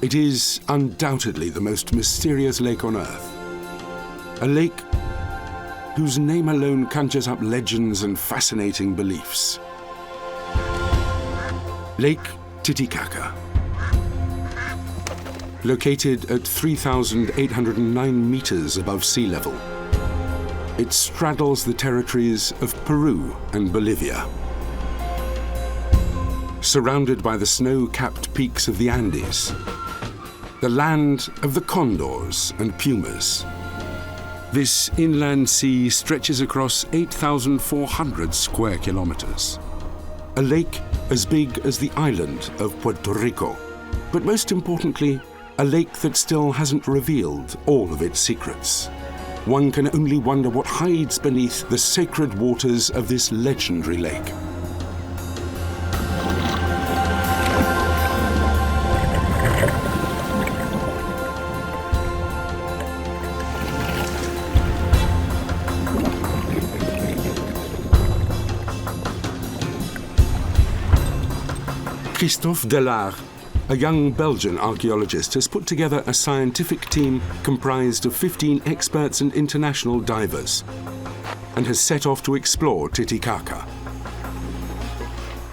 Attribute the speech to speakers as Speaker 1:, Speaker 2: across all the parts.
Speaker 1: It is undoubtedly the most mysterious lake on Earth. A lake whose name alone conjures up legends and fascinating beliefs. Lake Titicaca. Located at 3,809 meters above sea level, it straddles the territories of Peru and Bolivia. Surrounded by the snow-capped peaks of the Andes, the land of the condors and pumas. This inland sea stretches across 8,400 square kilometers. A lake as big as the island of Puerto Rico, but most importantly, a lake that still hasn't revealed all of its secrets. One can only wonder what hides beneath the sacred waters of this legendary lake. Christophe Delard, a young Belgian archaeologist, has put together a scientific team comprised of 15 experts and international divers, and has set off to explore Titicaca.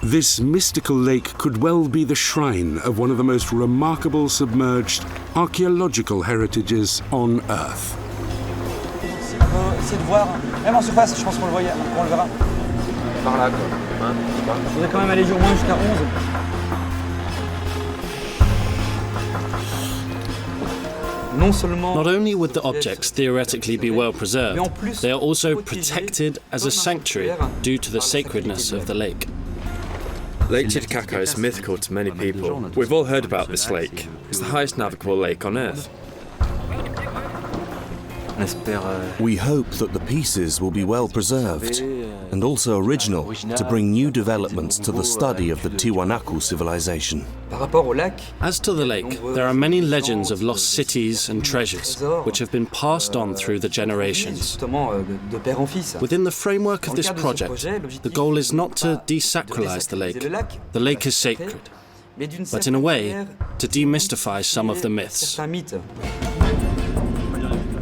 Speaker 1: This mystical lake could well be the shrine of one of the most remarkable submerged archaeological heritages on Earth.
Speaker 2: Essayer de voir, même en surface, je pense qu'on le verra. Par là, quoi. Il faudrait quand même aller au moins jusqu'à 11.
Speaker 3: Not only would the objects theoretically be well preserved, they are also protected as a sanctuary due to the sacredness of the lake.
Speaker 4: Lake Titicaca is mythical to many people. We've all heard about this lake. It's the highest navigable lake on Earth.
Speaker 5: We hope that the pieces will be well preserved and also original to bring new developments to the study of the Tiwanaku civilization.
Speaker 3: As to the lake, there are many legends of lost cities and treasures which have been passed on through the generations. Within the framework of this project, the goal is not to desacralize the lake. The lake is sacred, but in a way, to demystify some of the myths.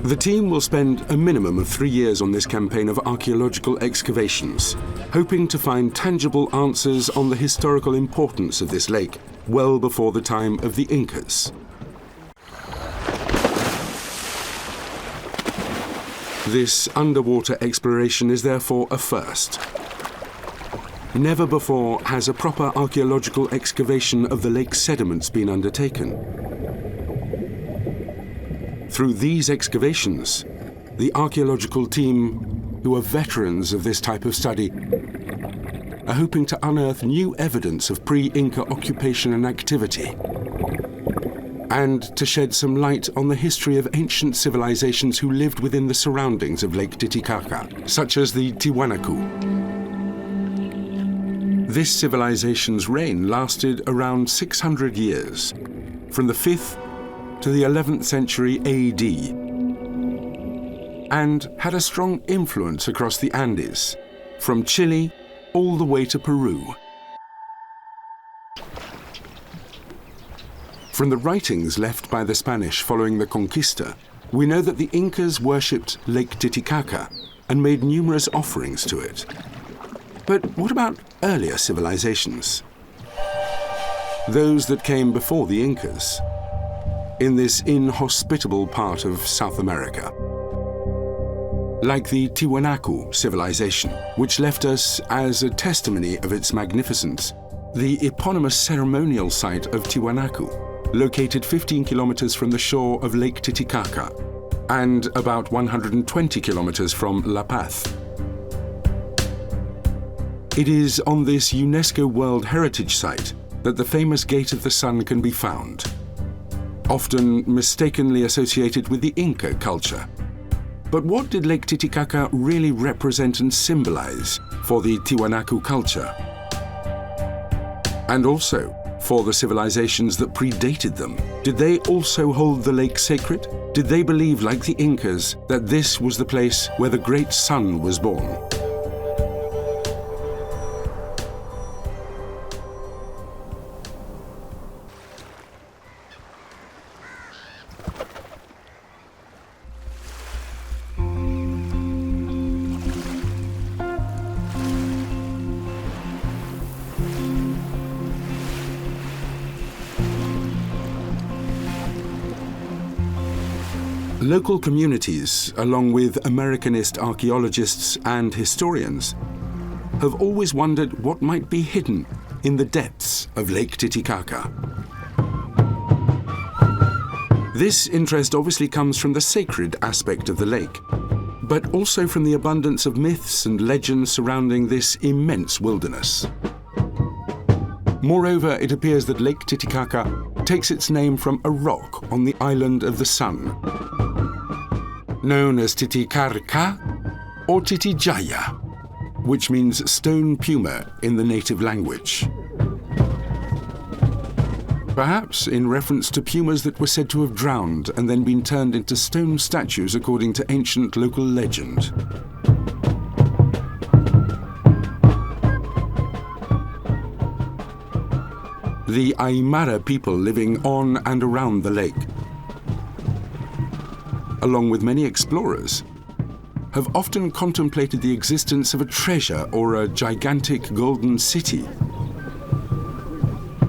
Speaker 1: The team will spend a minimum of 3 years on this campaign of archaeological excavations, hoping to find tangible answers on the historical importance of this lake, well before the time of the Incas. This underwater exploration is therefore a first. Never before has a proper archaeological excavation of the lake's sediments been undertaken. Through these excavations, the archaeological team, who are veterans of this type of study, are hoping to unearth new evidence of pre-Inca occupation and activity, and to shed some light on the history of ancient civilizations who lived within the surroundings of Lake Titicaca, such as the Tiwanaku. This civilization's reign lasted around 600 years, from the 5th to the 11th century AD, and had a strong influence across the Andes, from Chile all the way to Peru. From the writings left by the Spanish following the Conquista, we know that the Incas worshipped Lake Titicaca and made numerous offerings to it. But what about earlier civilizations? Those that came before the Incas, in this inhospitable part of South America. Like the Tiwanaku civilization, which left us as a testimony of its magnificence, the eponymous ceremonial site of Tiwanaku, located 15 kilometers from the shore of Lake Titicaca and about 120 kilometers from La Paz. It is on this UNESCO World Heritage Site that the famous Gate of the Sun can be found, often mistakenly associated with the Inca culture. But what did Lake Titicaca really represent and symbolize for the Tiwanaku culture? And also for the civilizations that predated them? Did they also hold the lake sacred? Did they believe, like the Incas, that this was the place where the great sun was born? Local communities, along with Americanist archaeologists and historians, have always wondered what might be hidden in the depths of Lake Titicaca. This interest obviously comes from the sacred aspect of the lake, but also from the abundance of myths and legends surrounding this immense wilderness. Moreover, it appears that Lake Titicaca takes its name from a rock on the island of the sun, known as Titicaca or Titijaya, which means stone puma in the native language. Perhaps in reference to pumas that were said to have drowned and then been turned into stone statues according to ancient local legend. The Aymara people living on and around the lake, along with many explorers, have often contemplated the existence of a treasure or a gigantic golden city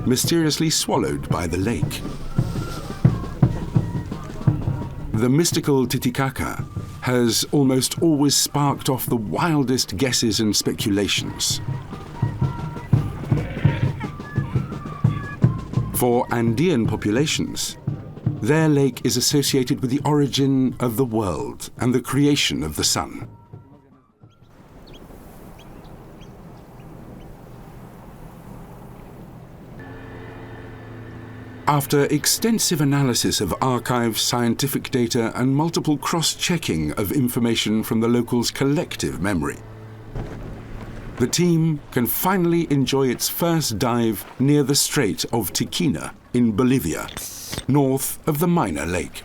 Speaker 1: mysteriously swallowed by the lake. The mystical Titicaca has almost always sparked off the wildest guesses and speculations. For Andean populations, their lake is associated with the origin of the world and the creation of the sun. After extensive analysis of archives, scientific data, and multiple cross-checking of information from the locals' collective memory, the team can finally enjoy its first dive near the Strait of Tiquina in Bolivia, north of the minor lake.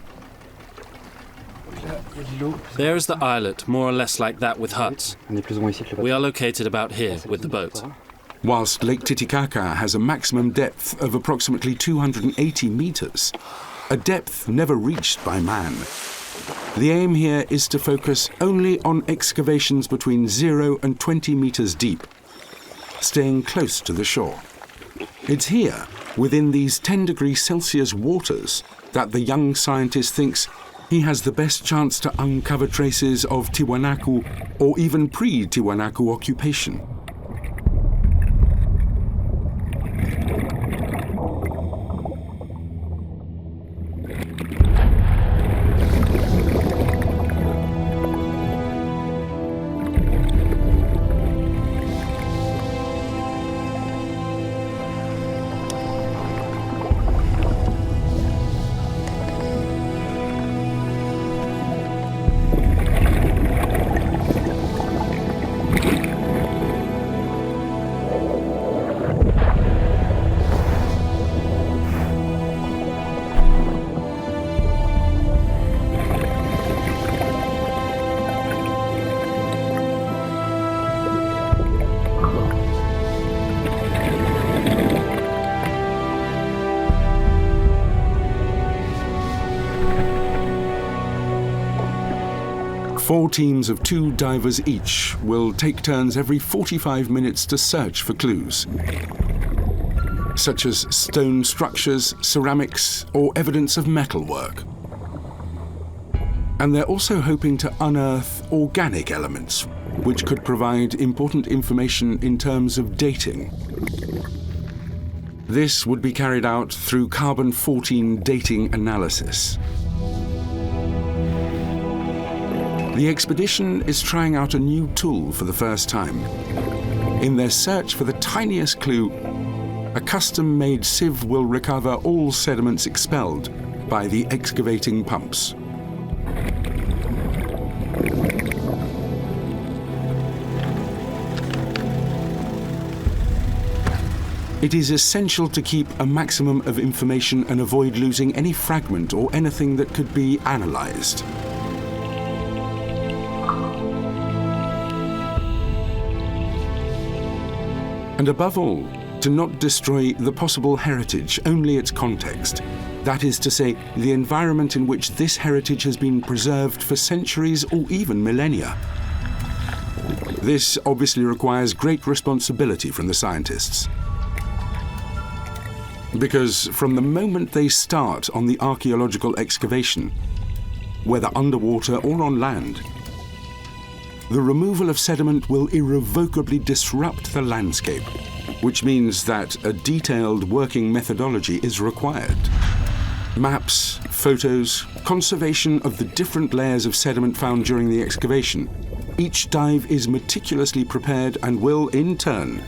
Speaker 3: There is the islet, more or less like that with huts. We are located about here with the boat.
Speaker 1: Whilst Lake Titicaca has a maximum depth of approximately 280 meters, a depth never reached by man, the aim here is to focus only on excavations between 0 and 20 meters deep, staying close to the shore. It's here, within these 10 degrees Celsius waters, that the young scientist thinks he has the best chance to uncover traces of Tiwanaku or even pre-Tiwanaku occupation. Four teams of 2 divers each will take turns every 45 minutes to search for clues, such as stone structures, ceramics, or evidence of metalwork. And they're also hoping to unearth organic elements, which could provide important information in terms of dating. This would be carried out through carbon-14 dating analysis. The expedition is trying out a new tool for the first time. In their search for the tiniest clue, a custom-made sieve will recover all sediments expelled by the excavating pumps. It is essential to keep a maximum of information and avoid losing any fragment or anything that could be analyzed. And above all, to not destroy the possible heritage, only its context. That is to say, the environment in which this heritage has been preserved for centuries or even millennia. This obviously requires great responsibility from the scientists. Because from the moment they start on the archaeological excavation, whether underwater or on land. The removal of sediment will irrevocably disrupt the landscape, which means that a detailed working methodology is required. Maps, photos, conservation of the different layers of sediment found during the excavation. Each dive is meticulously prepared and will, in turn,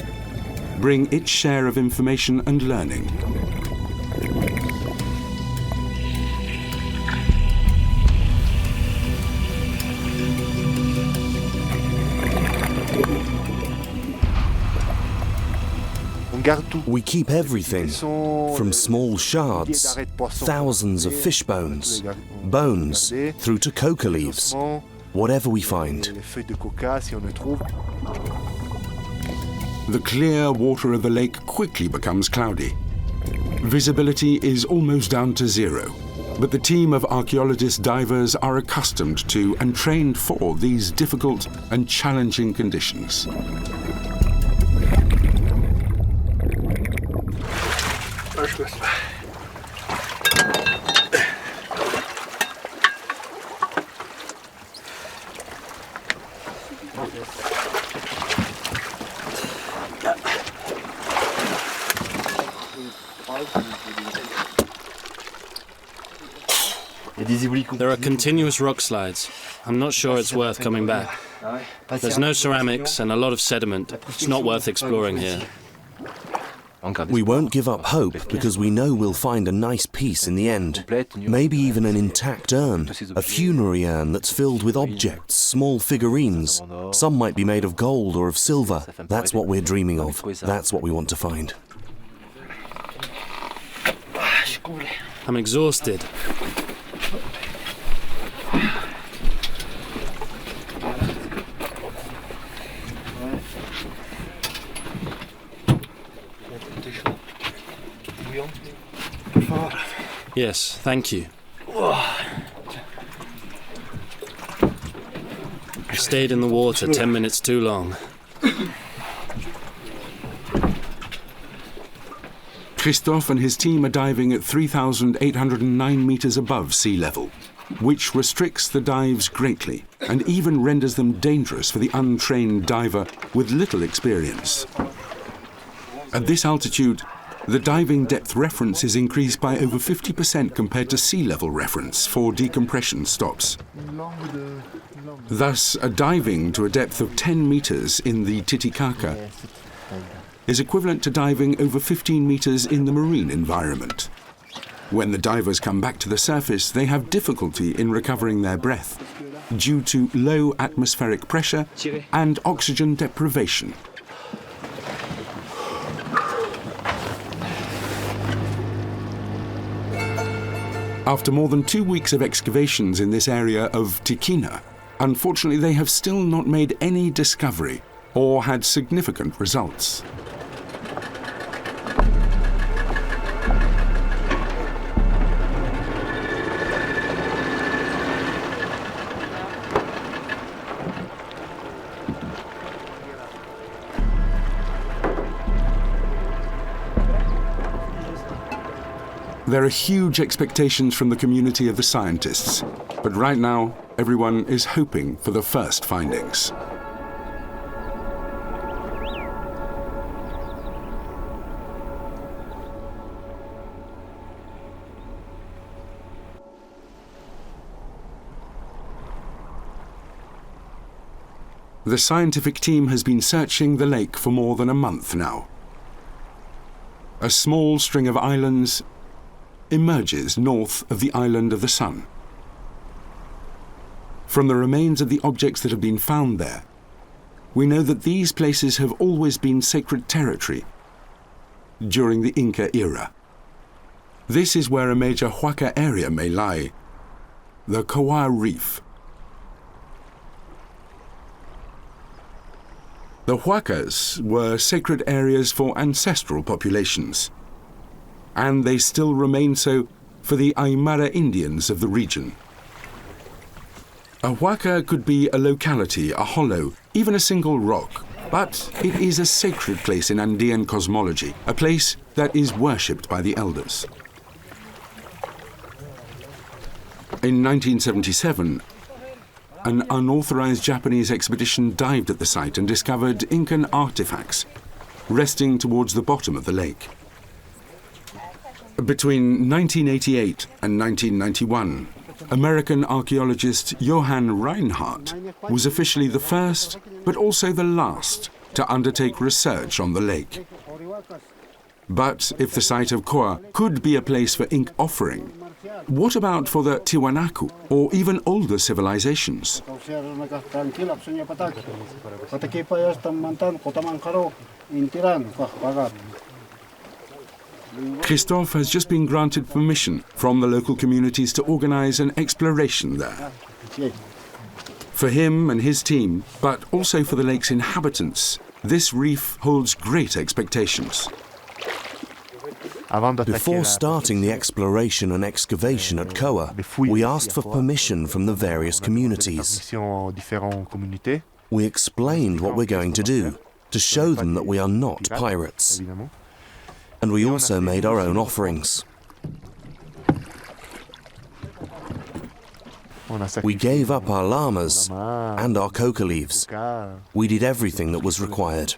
Speaker 1: bring its share of information and learning.
Speaker 5: We keep everything, from small shards, thousands of fish bones, through to coca leaves, whatever we find.
Speaker 1: The clear water of the lake quickly becomes cloudy. Visibility is almost down to zero, but the team of archaeologist divers are accustomed to and trained for these difficult and challenging conditions.
Speaker 3: There are continuous rock slides. I'm not sure it's worth coming back. There's no ceramics and a lot of sediment. It's not worth exploring here.
Speaker 5: We won't give up hope because we know we'll find a nice piece in the end. Maybe even an intact urn, a funerary urn that's filled with objects, small figurines. Some might be made of gold or of silver. That's what we're dreaming of. That's what we want to find.
Speaker 3: I'm exhausted. Yes, thank you. I stayed in the water 10 minutes too long.
Speaker 1: Christophe and his team are diving at 3,809 meters above sea level, which restricts the dives greatly and even renders them dangerous for the untrained diver with little experience. At this altitude, the diving depth reference is increased by over 50% compared to sea level reference for decompression stops. Thus, a diving to a depth of 10 meters in the Titicaca is equivalent to diving over 15 meters in the marine environment. When the divers come back to the surface, they have difficulty in recovering their breath due to low atmospheric pressure and oxygen deprivation. After more than 2 weeks of excavations in this area of Tiquina, unfortunately they have still not made any discovery or had significant results. There are huge expectations from the community of the scientists, but right now, everyone is hoping for the first findings. The scientific team has been searching the lake for more than a month now. A small string of islands emerges north of the island of the Sun. From the remains of the objects that have been found there, we know that these places have always been sacred territory during the Inca era. This is where a major huaca area may lie, the Kawa Reef. The huacas were sacred areas for ancestral populations, and they still remain so for the Aymara Indians of the region. A huaca could be a locality, a hollow, even a single rock, but it is a sacred place in Andean cosmology, a place that is worshipped by the elders. In 1977, an unauthorized Japanese expedition dived at the site and discovered Incan artifacts resting towards the bottom of the lake. Between 1988 and 1991, American archaeologist Johann Reinhardt was officially the first, but also the last, to undertake research on the lake. But if the site of Koa could be a place for ink offering, what about for the Tiwanaku or even older civilizations? Christophe has just been granted permission from the local communities to organize an exploration there. For him and his team, but also for the lake's inhabitants, this reef holds great expectations.
Speaker 5: Before starting the exploration and excavation at Koa, we asked for permission from the various communities. We explained what we're going to do, to show them that we are not pirates. And we also made our own offerings. We gave up our llamas and our coca leaves. We did everything that was required.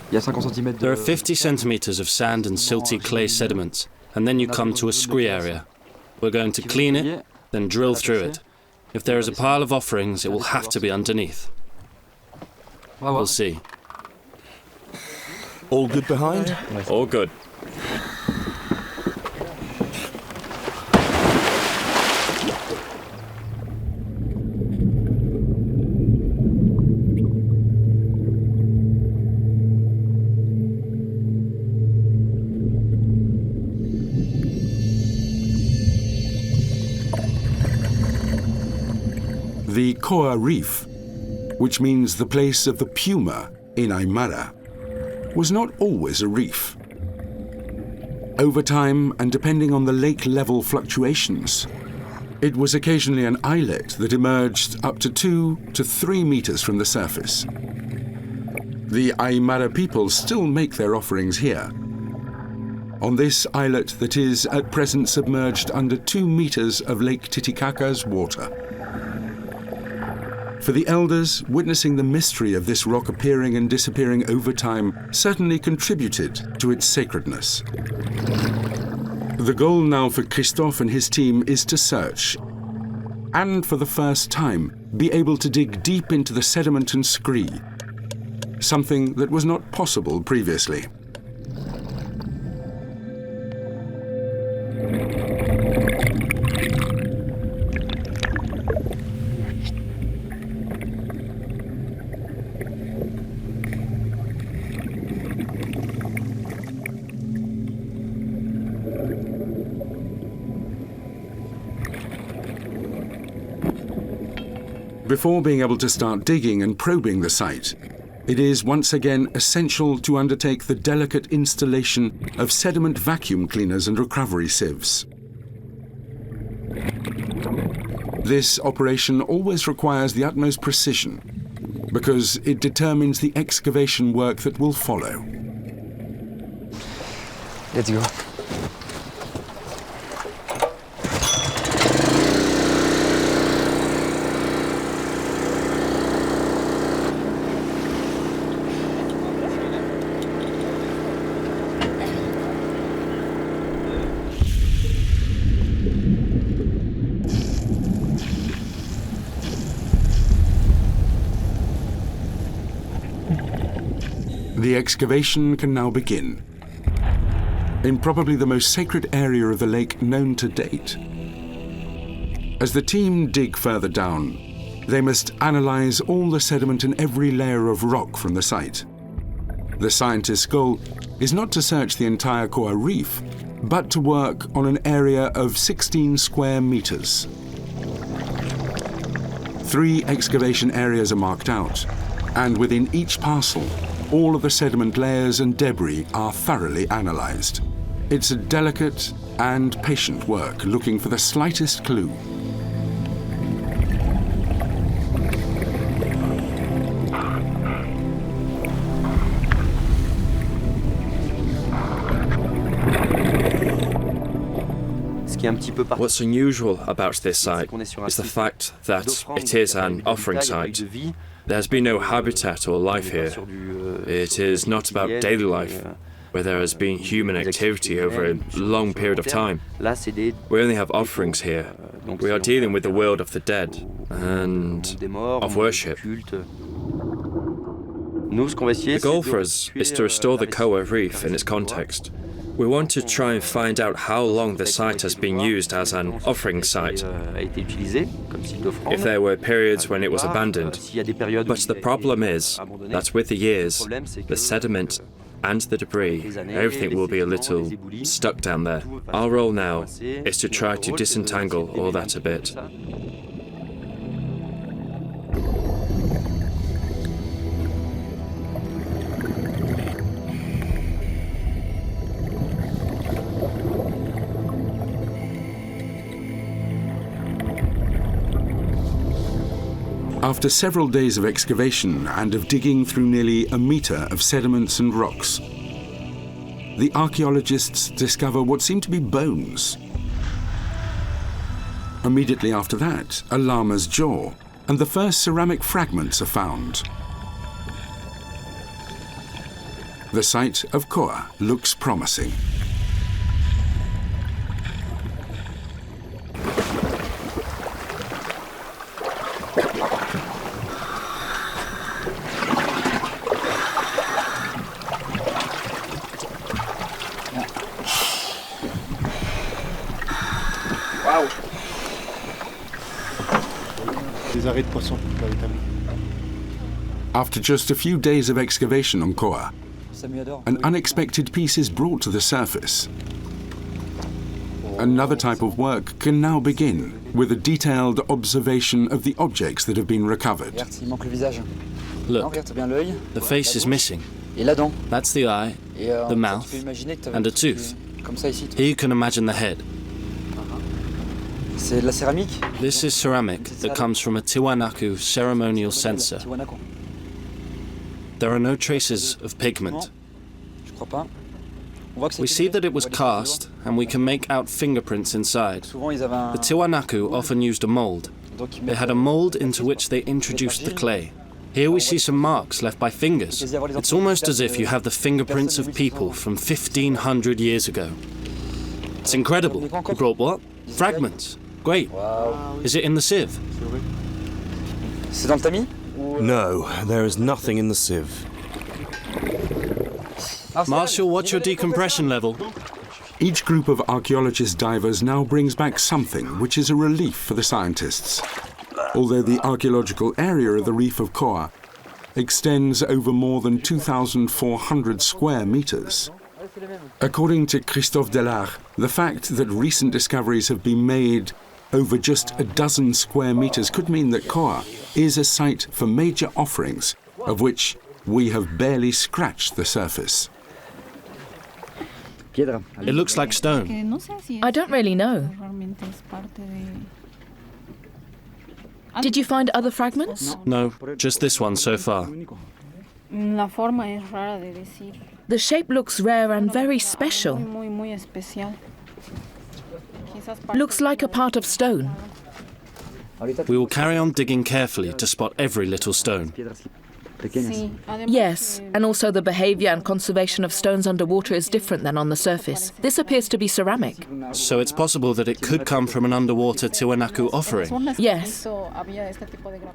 Speaker 3: There are 50 centimeters of sand and silty clay sediments, and then you come to a scree area. We're going to clean it, then drill through it. If there is a pile of offerings, it will have to be underneath. We'll see.
Speaker 5: All good behind?
Speaker 4: All good.
Speaker 1: The Koa Reef, which means the place of the puma in Aymara, was not always a reef. Over time, and depending on the lake level fluctuations, it was occasionally an islet that emerged up to 2 to 3 meters from the surface. The Aymara people still make their offerings here, on this islet that is at present submerged under 2 meters of Lake Titicaca's water. For the elders, witnessing the mystery of this rock appearing and disappearing over time certainly contributed to its sacredness. The goal now for Christophe and his team is to search, and for the first time, be able to dig deep into the sediment and scree, something that was not possible previously. Before being able to start digging and probing the site, it is once again essential to undertake the delicate installation of sediment vacuum cleaners and recovery sieves. This operation always requires the utmost precision, because it determines the excavation work that will follow.
Speaker 2: Let's go.
Speaker 1: The excavation can now begin, in probably the most sacred area of the lake known to date. As the team dig further down, they must analyze all the sediment and every layer of rock from the site. The scientists' goal is not to search the entire Koa Reef, but to work on an area of 16 square meters. 3 excavation areas are marked out, and within each parcel, all of the sediment layers and debris are thoroughly analyzed. It's a delicate and patient work, looking for the slightest clue.
Speaker 4: What's unusual about this site is the fact that it is an offering site. There's been no habitat or life here. It is not about daily life, where there has been human activity over a long period of time. We only have offerings here. We are dealing with the world of the dead and of worship. The goal for us is to restore the Koa reef in its context. We want to try and find out how long the site has been used as an offering site, if there were periods when it was abandoned. But the problem is that with the years, the sediment and the debris, everything will be a little stuck down there. Our role now is to try to disentangle all that a bit.
Speaker 1: After several days of excavation and of digging through nearly a metre of sediments and rocks, the archaeologists discover what seem to be bones. Immediately after that, a llama's jaw, and the first ceramic fragments are found. The site of Koa looks promising. After just a few days of excavation on Koa, an unexpected piece is brought to the surface. Another type of work can now begin with a detailed observation of the objects that have been recovered.
Speaker 3: Look, the face is missing. That's the eye, the mouth, and a tooth. Here you can imagine the head. This is ceramic that comes from a Tiwanaku ceremonial censer. There are no traces of pigment. We see that it was cast, and we can make out fingerprints inside. The Tiwanaku often used a mold. They had a mold into which they introduced the clay. Here we see some marks left by fingers. It's almost as if you have the fingerprints of people from 1500 years ago. It's incredible. You brought what? Fragments. Great. Is it in the sieve?
Speaker 5: No, there is nothing in the sieve.
Speaker 3: Marshall, what's your decompression level?
Speaker 1: Each group of archaeologist divers now brings back something which is a relief for the scientists. Although the archaeological area of the reef of Koa extends over more than 2,400 square meters. According to Christophe Delard, the fact that recent discoveries have been made over just a dozen square meters could mean that Koa is a site for major offerings, of which we have barely scratched the surface.
Speaker 3: It looks like stone.
Speaker 6: I don't really know. Did you find other fragments?
Speaker 3: No, just this one so far.
Speaker 6: The shape looks rare and very special. Looks like a part of stone.
Speaker 3: We will carry on digging carefully to spot every little stone.
Speaker 6: Yes, and also the behavior and conservation of stones underwater is different than on the surface. This appears to be ceramic.
Speaker 3: So it's possible that it could come from an underwater Tiwanaku offering.
Speaker 6: Yes.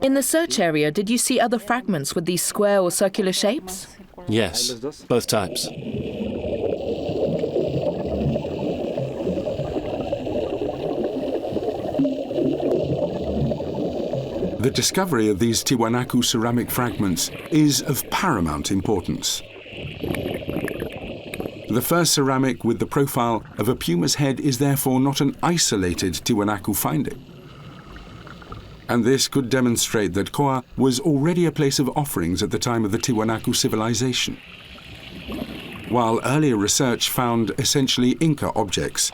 Speaker 6: In the search area, did you see other fragments with these square or circular shapes?
Speaker 3: Yes, both types.
Speaker 1: The discovery of these Tiwanaku ceramic fragments is of paramount importance. The first ceramic with the profile of a puma's head is therefore not an isolated Tiwanaku finding. And this could demonstrate that Koa was already a place of offerings at the time of the Tiwanaku civilization. While earlier research found essentially Inca objects,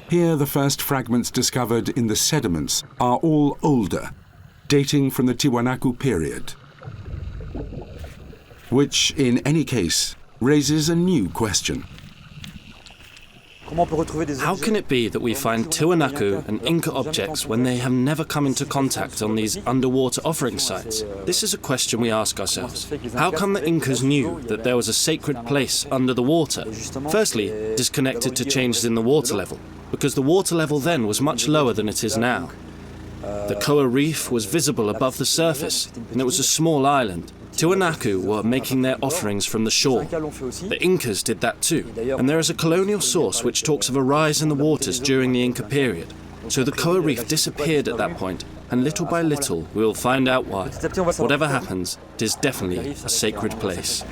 Speaker 1: here the first fragments discovered in the sediments are all older, dating from the Tiwanaku period, which in any case raises a new question.
Speaker 3: How can it be that we find Tiwanaku and Inca objects when they have never come into contact on these underwater offering sites? This is a question we ask ourselves. How come the Incas knew that there was a sacred place under the water? Firstly, it is connected to changes in the water level, because the water level then was much lower than it is now. The Koa Reef was visible above the surface, and it was a small island. Tiwanaku were making their offerings from the shore. The Incas did that too, and there is a colonial source which talks of a rise in the waters during the Inca period. So the Koa Reef disappeared at that point, and little by little we will find out why. Whatever happens, it is definitely a sacred place.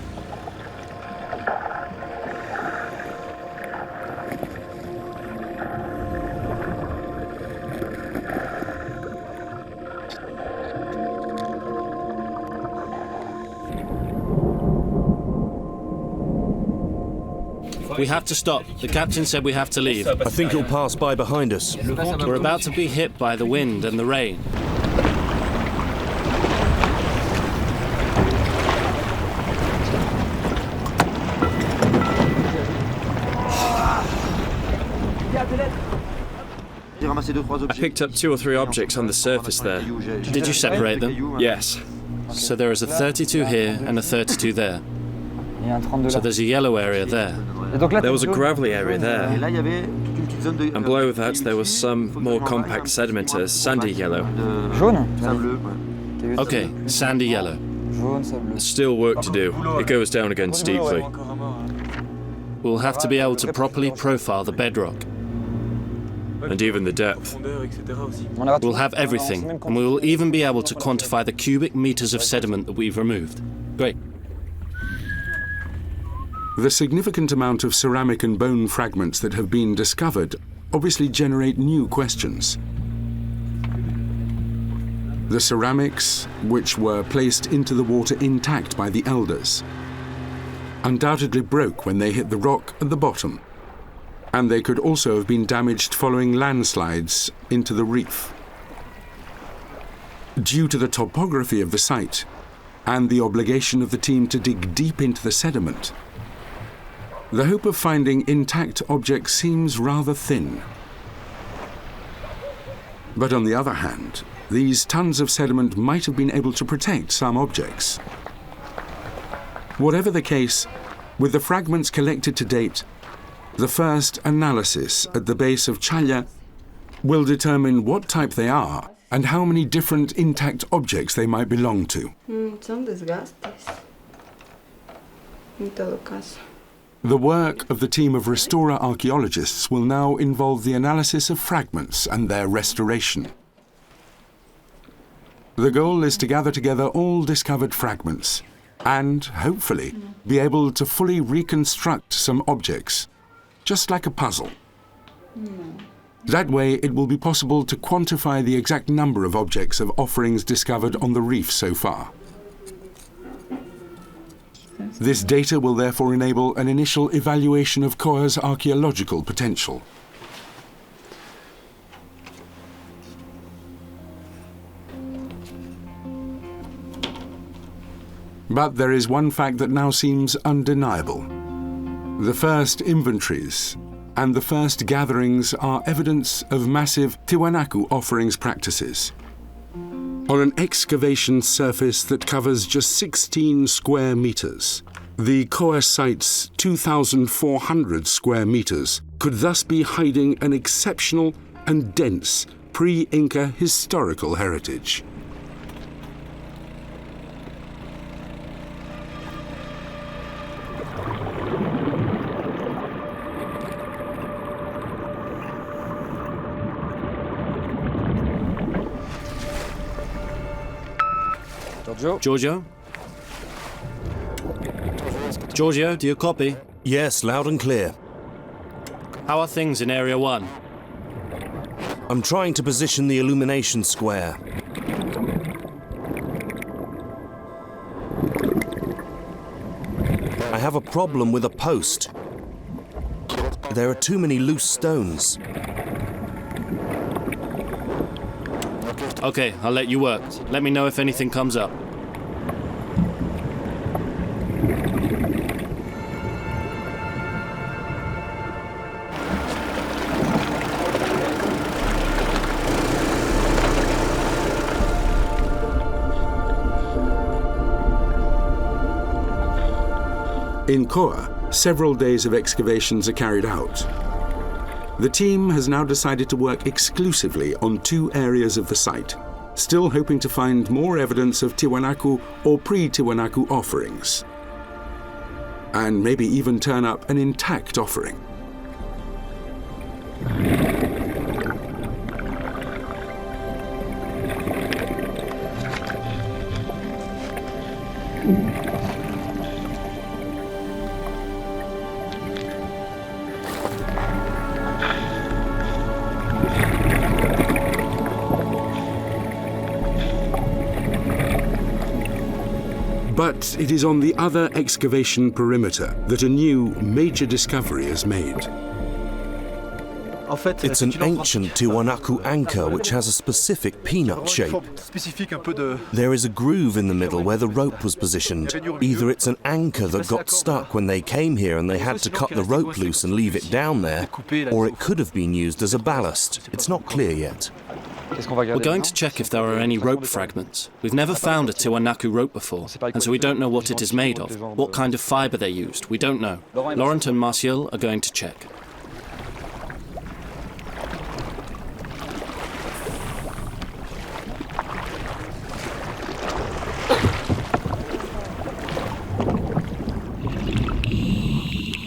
Speaker 3: We have to stop. The captain said we have to leave.
Speaker 5: I think it'll pass by behind us.
Speaker 3: We're about to be hit by the wind and the rain.
Speaker 4: I picked up 2 or 3 objects on the surface there.
Speaker 3: Did you separate them?
Speaker 4: Yes.
Speaker 3: So there is a 32 here and a 32 there. So there's a yellow area there.
Speaker 4: There was a gravelly area there, and below that there was some more compact sediment, a sandy yellow.
Speaker 3: Okay, sandy yellow.
Speaker 4: There's still work to do. It goes down again steeply.
Speaker 3: We'll have to be able to properly profile the bedrock.
Speaker 4: And even the depth.
Speaker 3: We'll have everything, and we will even be able to quantify the cubic meters of sediment that we've removed. Great.
Speaker 1: The significant amount of ceramic and bone fragments that have been discovered obviously generate new questions. The ceramics, which were placed into the water intact by the elders, undoubtedly broke when they hit the rock at the bottom, and they could also have been damaged following landslides into the reef. Due to the topography of the site and the obligation of the team to dig deep into the sediment, the hope of finding intact objects seems rather thin. But on the other hand, these tons of sediment might have been able to protect some objects. Whatever the case, with the fragments collected to date, the first analysis at the base of Challa will determine what type they are and how many different intact objects they might belong to.
Speaker 7: Son desgastes. En todo caso.
Speaker 1: The work of the team of restorer archaeologists will now involve the analysis of fragments and their restoration. The goal is to gather together all discovered fragments and, hopefully, be able to fully reconstruct some objects, just like a puzzle. That way, it will be possible to quantify the exact number of objects of offerings discovered on the reef so far. This data will therefore enable an initial evaluation of Koa's archaeological potential. But there is one fact that now seems undeniable. The first inventories and the first gatherings are evidence of massive Tiwanaku offerings practices. On an excavation surface that covers just 16 square meters, the Koa site's 2,400 square meters could thus be hiding an exceptional and dense pre-Inca historical heritage.
Speaker 3: Giorgio? Giorgio, do you copy?
Speaker 5: Yes, loud and clear.
Speaker 3: How are things in Area 1?
Speaker 5: I'm trying to position the illumination square. I have a problem with a post. There are too many loose stones.
Speaker 3: Okay, I'll let you work. Let me know if anything comes up.
Speaker 1: In Koa, several days of excavations are carried out. The team has now decided to work exclusively on 2 areas of the site, still hoping to find more evidence of Tiwanaku or pre-Tiwanaku offerings, and maybe even turn up an intact offering. But it is on the other excavation perimeter that a new major discovery is made.
Speaker 5: It's an ancient Tiwanaku anchor which has a specific peanut shape. There is a groove in the middle where the rope was positioned. Either it's an anchor that got stuck when they came here and they had to cut the rope loose and leave it down there, or it could have been used as a ballast. It's not clear yet.
Speaker 3: We're going to check if there are any rope fragments. We've never found a Tiwanaku rope before, and so we don't know what it is made of, what kind of fibre they used. We don't know. Laurent and Martial are going to check.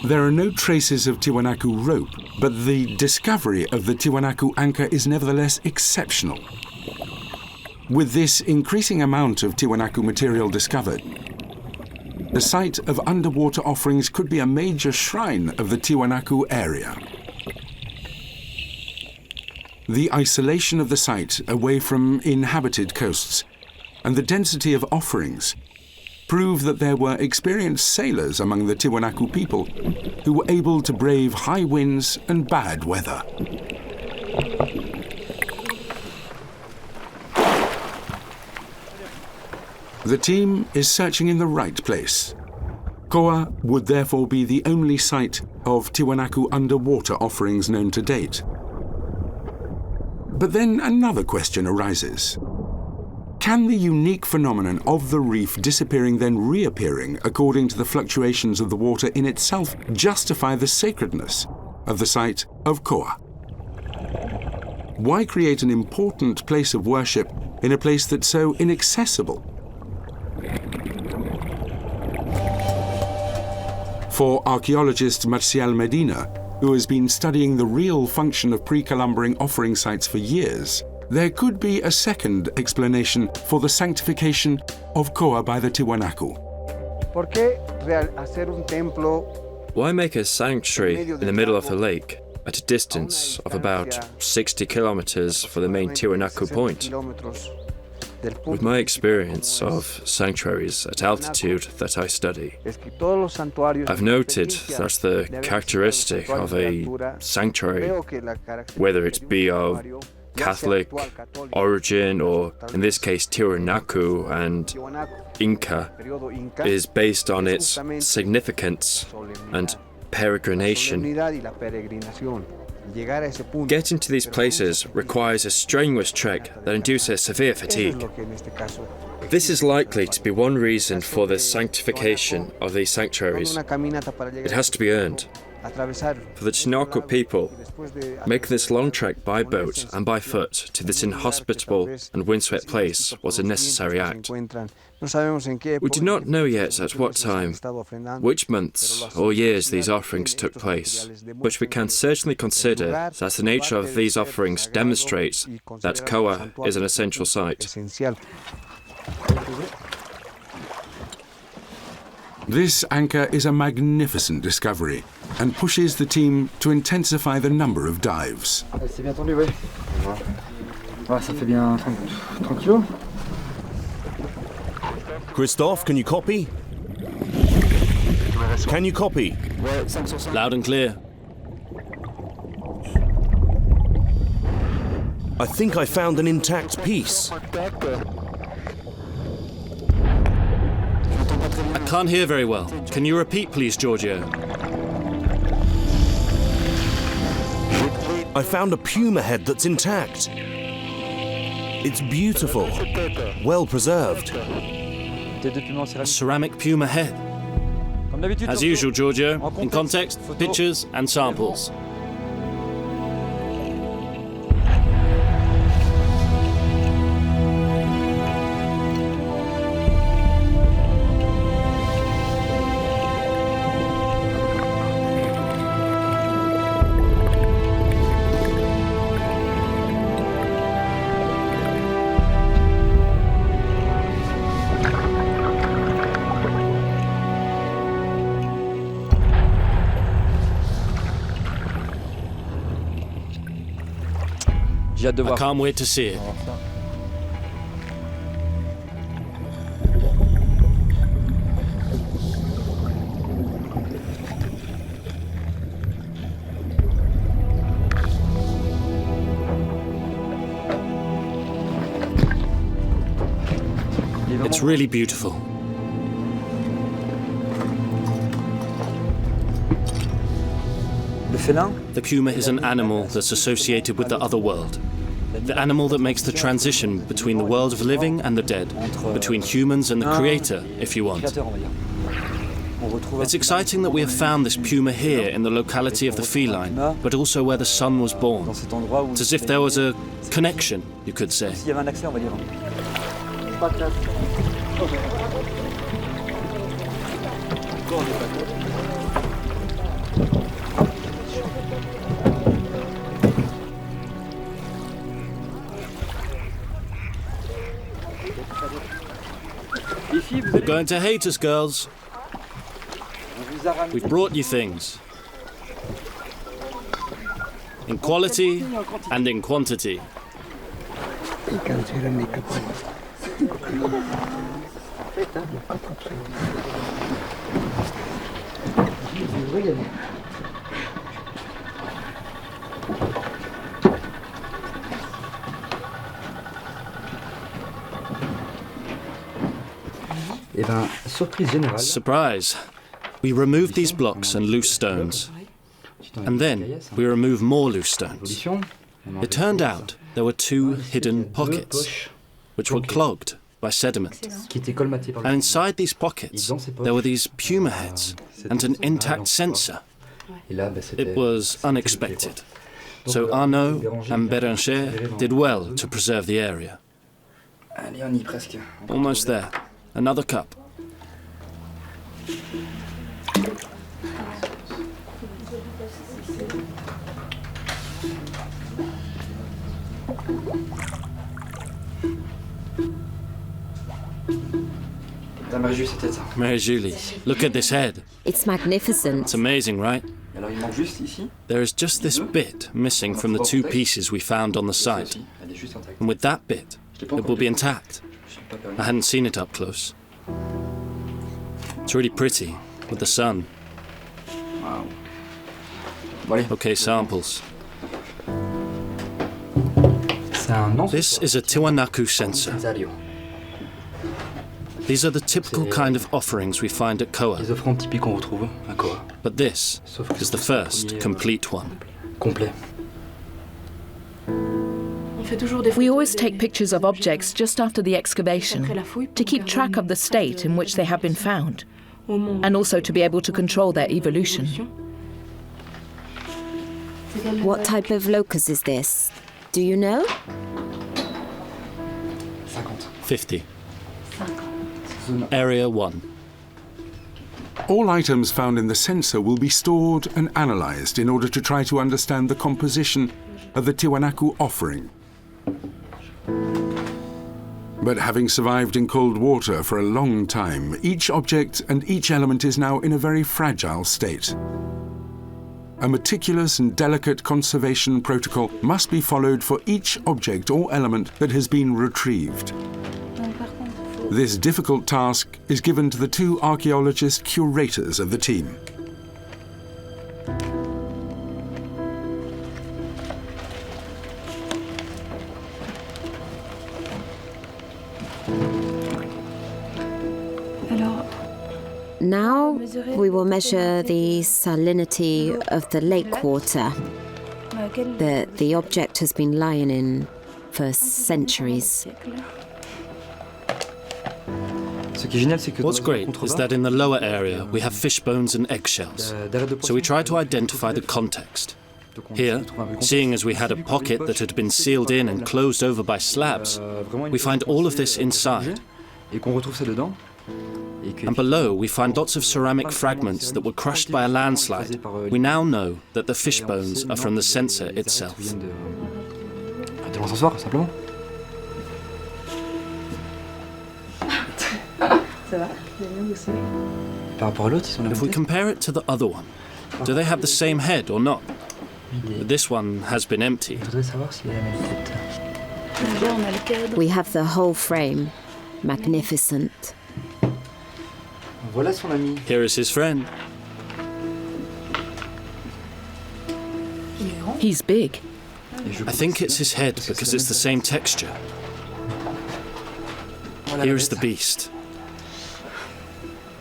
Speaker 1: There are no traces of Tiwanaku rope, but the discovery of the Tiwanaku anchor is nevertheless exceptional. With this increasing amount of Tiwanaku material discovered, the site of underwater offerings could be a major shrine of the Tiwanaku area. The isolation of the site away from inhabited coasts and the density of offerings prove that there were experienced sailors among the Tiwanaku people who were able to brave high winds and bad weather. The team is searching in the right place. Koa would therefore be the only site of Tiwanaku underwater offerings known to date. But then another question arises. Can the unique phenomenon of the reef disappearing then reappearing according to the fluctuations of the water in itself justify the sacredness of the site of Koa? Why create an important place of worship in a place that's so inaccessible? For archaeologist Marcial Medina, who has been studying the real function of pre-Columbian offering sites for years, there could be a second explanation for the sanctification of Koa by the Tiwanaku.
Speaker 4: Why make a sanctuary in the middle of the lake at a distance of about 60 kilometers from the main Tiwanaku point? With my experience of sanctuaries at altitude that I study, I've noted that the characteristic of a sanctuary, whether it be of Catholic origin or, in this case, Tiwanaku and Inca, is based on its significance and peregrination. Getting to these places requires a strenuous trek that induces severe fatigue. This is likely to be one reason for the sanctification of these sanctuaries. It has to be earned. For the Tiwanaku people, making this long trek by boat and by foot to this inhospitable and windswept place was a necessary act. We do not know yet at what time, which months or years these offerings took place, but we can certainly consider that the nature of these offerings demonstrates that Koa is an essential site.
Speaker 1: This anchor is a magnificent discovery and pushes the team to intensify the number of dives.
Speaker 2: C'est bien tendu, oui. Ouais, ça fait bien 30 kilos.
Speaker 5: Christophe, can you copy? Can you copy?
Speaker 3: Loud and clear.
Speaker 5: I think I found an intact piece.
Speaker 3: I can't hear very well. Can you repeat, please, Giorgio?
Speaker 5: I found a puma head that's intact. It's beautiful, well preserved.
Speaker 3: A ceramic puma head. As usual, Giorgio, in context, pictures and samples. I can't wait to see it. It's really beautiful. The puma is an animal that's associated with the other world. The animal that makes the transition between the world of living and the dead, between humans and the creator, if you want. It's exciting that we have found this puma here in the locality of the feline, but also where the sun was born. It's as if there was a connection, you could say. You're going to hate us, girls. We've brought you things. In quality and in quantity. Surprise. We remove these blocks and loose stones. And then we remove more loose stones. It turned out there were 2 hidden pockets, which were clogged by sediment. And inside these pockets, there were these puma heads and an intact sensor. It was unexpected. So Arnaud and Béranger did well to preserve the area. Almost there. Another cup. Mary Julie, look at this head.
Speaker 8: It's magnificent.
Speaker 3: It's amazing, right? There is just this bit missing from the 2 pieces we found on the site. And with that bit, it will be intact. I hadn't seen it up close. It's really pretty, with the sun. Okay, samples. This is a Tiwanaku censer. These are the typical kind of offerings we find at Koa. But this is the first complete one.
Speaker 6: We always take pictures of objects just after the excavation to keep track of the state in which they have been found, and also to be able to control their evolution.
Speaker 8: What type of locus is this? Do you know?
Speaker 3: 50. Area 1.
Speaker 1: All items found in the censer will be stored and analysed in order to try to understand the composition of the Tiwanaku offering. But having survived in cold water for a long time, each object and each element is now in a very fragile state. A meticulous and delicate conservation protocol must be followed for each object or element that has been retrieved. This difficult task is given to the 2 archaeologist curators of the team.
Speaker 8: Now we will measure the salinity of the lake water that the object has been lying in for centuries.
Speaker 3: What's great is that in the lower area we have fish bones and eggshells, so we try to identify the context. Here, seeing as we had a pocket that had been sealed in and closed over by slabs, we find all of this inside. And below we find lots of ceramic fragments that were crushed by a landslide. We now know that the fish bones are from the censer itself. If we compare it to the other one, do they have the same head or not? This one has been empty.
Speaker 8: We have the whole frame. Magnificent.
Speaker 3: Here is his friend.
Speaker 6: He's big.
Speaker 3: I think it's his head because it's the same texture. Here is the beast.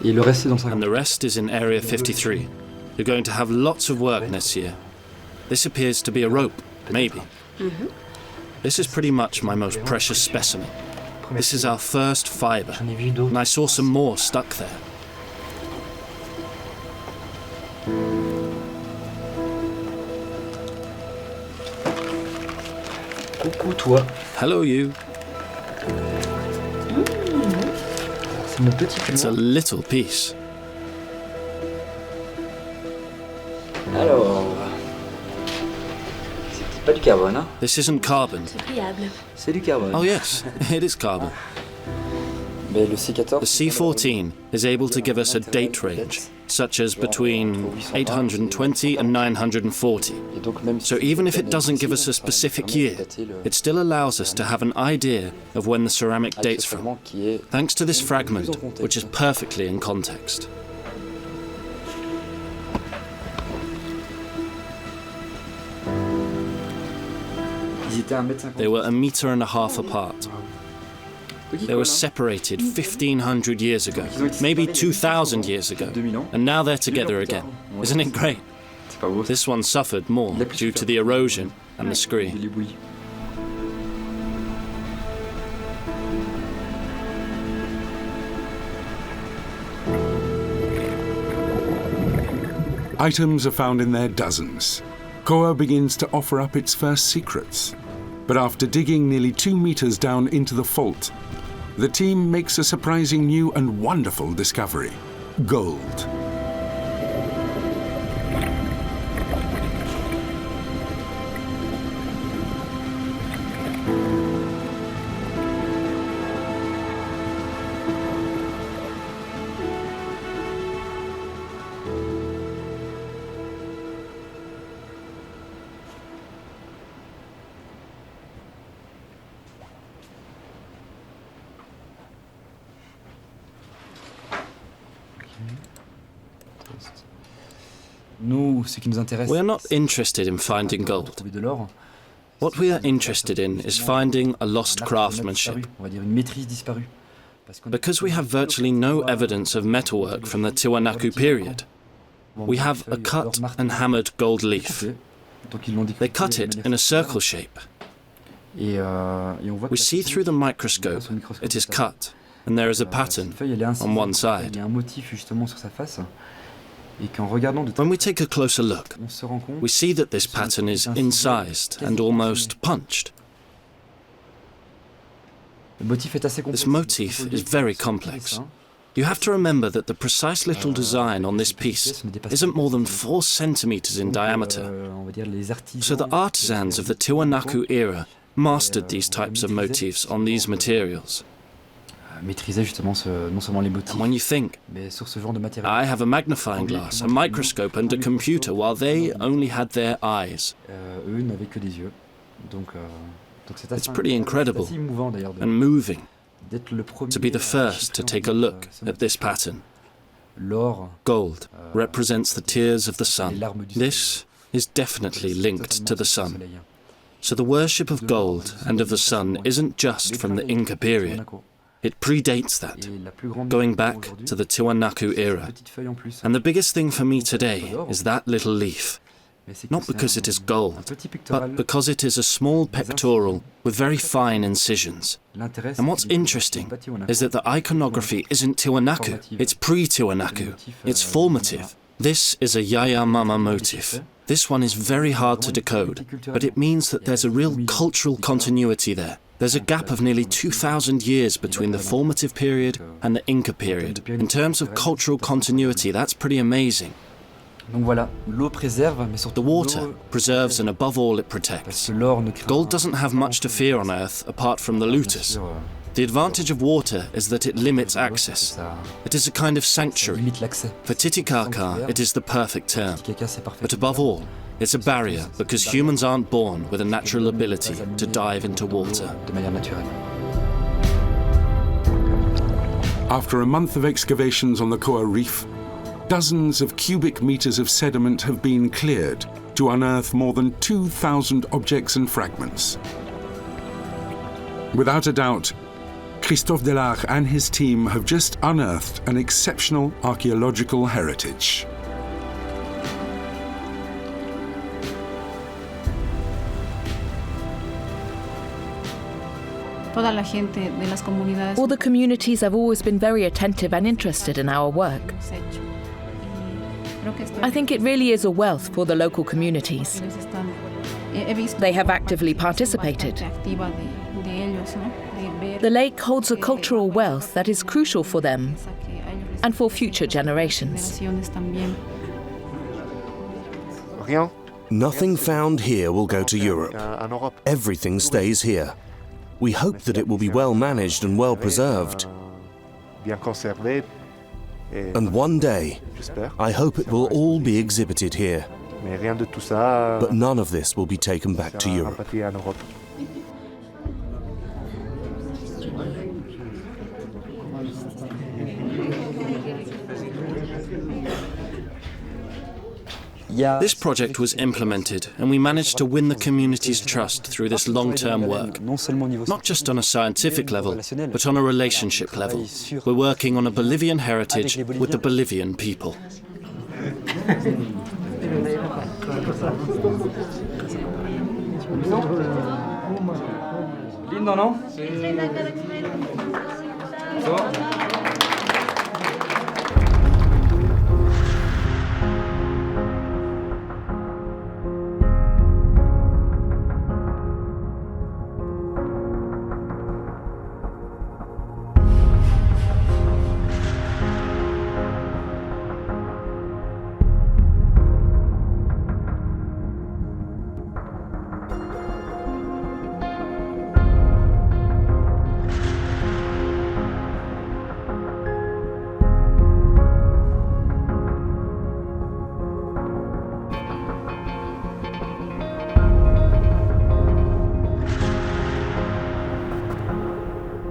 Speaker 3: And the rest is in Area 53. You're going to have lots of work next year. This appears to be a rope, maybe. This is pretty much my most precious specimen. This is our first fibre, and I saw some more stuck there. Hello, you. It's a little piece. This isn't carbon. Oh yes, it is carbon. The C14 is able to give us a date range, such as between 820 and 940. So even if it doesn't give us a specific year, it still allows us to have an idea of when the ceramic dates from, thanks to this fragment, which is perfectly in context. They were 1.5 meters apart. They were separated 1,500 years ago, maybe 2,000 years ago, and now they're together again. Isn't it great? This one suffered more due to the erosion and the scree.
Speaker 1: Items are found in their dozens. Koa begins to offer up its first secrets. But after digging nearly 2 meters down into the fault, the team makes a surprising new and wonderful discovery: gold.
Speaker 3: We are not interested in finding gold. What we are interested in is finding a lost craftsmanship. Because we have virtually no evidence of metalwork from the Tiwanaku period, we have a cut and hammered gold leaf. They cut it in a circle shape. We see through the microscope it is cut, and there is a pattern on one side. When we take a closer look, we see that this pattern is incised and almost punched. This motif is very complex. You have to remember that the precise little design on this piece isn't more than 4 centimeters in diameter. So the artisans of the Tiwanaku era mastered these types of motifs on these materials. And when you think, I have a magnifying glass, a microscope and a computer, while they only had their eyes. It's pretty incredible and moving to be the first to take a look at this pattern. Gold represents the tears of the sun. This is definitely linked to the sun. So the worship of gold and of the sun isn't just from the Inca period. It predates that, going back to the Tiwanaku era. And the biggest thing for me today is that little leaf. not because it is gold, but because it is a small pectoral with very fine incisions. And what's interesting is that the iconography isn't Tiwanaku, it's pre-Tiwanaku. It's formative. This is a Yaya Mama motif. This one is very hard to decode, but it means that there's a real cultural continuity there. There's a gap of nearly 2,000 years between the formative period and the Inca period. In terms of cultural continuity, that's pretty amazing. The water preserves and above all it protects. Gold doesn't have much to fear on Earth apart from the looters. The advantage of water is that it limits access. It is a kind of sanctuary. For Titicaca, it is the perfect term. But above all, it's a barrier because humans aren't born with a natural ability to dive into water.
Speaker 1: After a month of excavations on the Koa Reef, dozens of cubic meters of sediment have been cleared to unearth more than 2,000 objects and fragments. Without a doubt, Christophe Delarche and his team have just unearthed an exceptional archaeological heritage.
Speaker 6: All the communities have always been very attentive and interested in our work. I think it really is a wealth for the local communities. They have actively participated. The lake holds a cultural wealth that is crucial for them and for future generations.
Speaker 5: Nothing found here will go to Europe. Everything stays here. We hope that it will be well managed and well preserved. And one day, I hope it will all be exhibited here. But none of this will be taken back to Europe.
Speaker 3: This project was implemented, and we managed to win the community's trust through this long-term work, not just on a scientific level, but on a relationship level. We're working on a Bolivian heritage with the Bolivian people.
Speaker 2: Lindo, ¿no?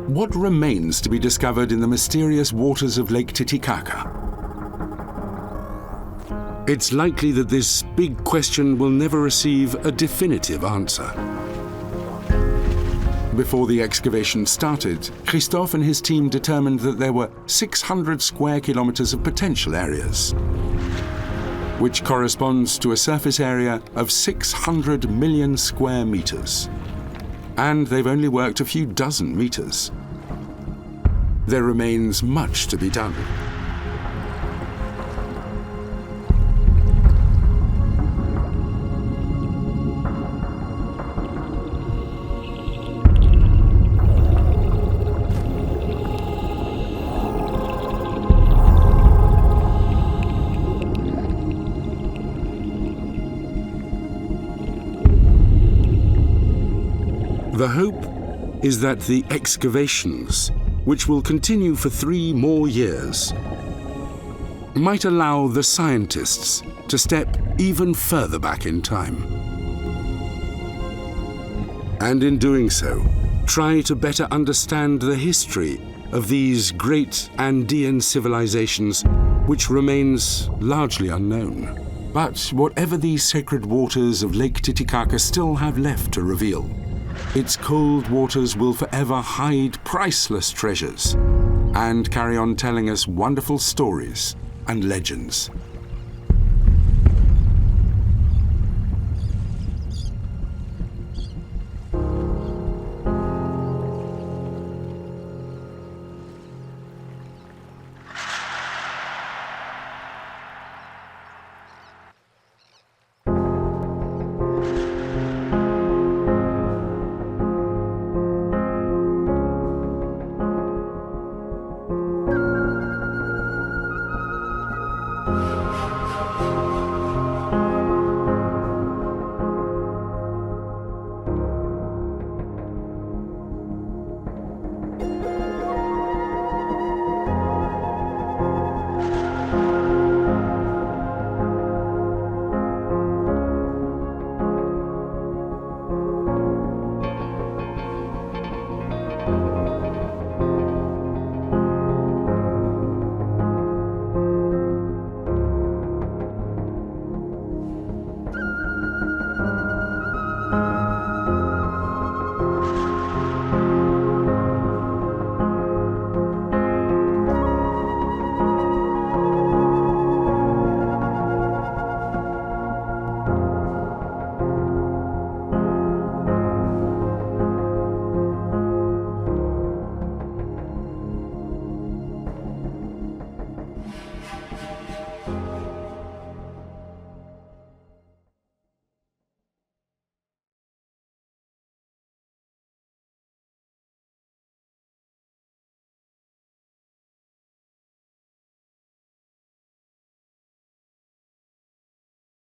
Speaker 1: What remains to be discovered in the mysterious waters of Lake Titicaca? It's likely that this big question will never receive a definitive answer. Before the excavation started, Christophe and his team determined that there were 600 square kilometers of potential areas, which corresponds to a surface area of 600 million square meters. And they've only worked a few dozen meters. There remains much to be done. The hope is that the excavations, which will continue for 3 more years, might allow the scientists to step even further back in time. And in doing so, try to better understand the history of these great Andean civilizations, which remains largely unknown. But whatever these sacred waters of Lake Titicaca still have left to reveal, its cold waters will forever hide priceless treasures and carry on telling us wonderful stories and legends.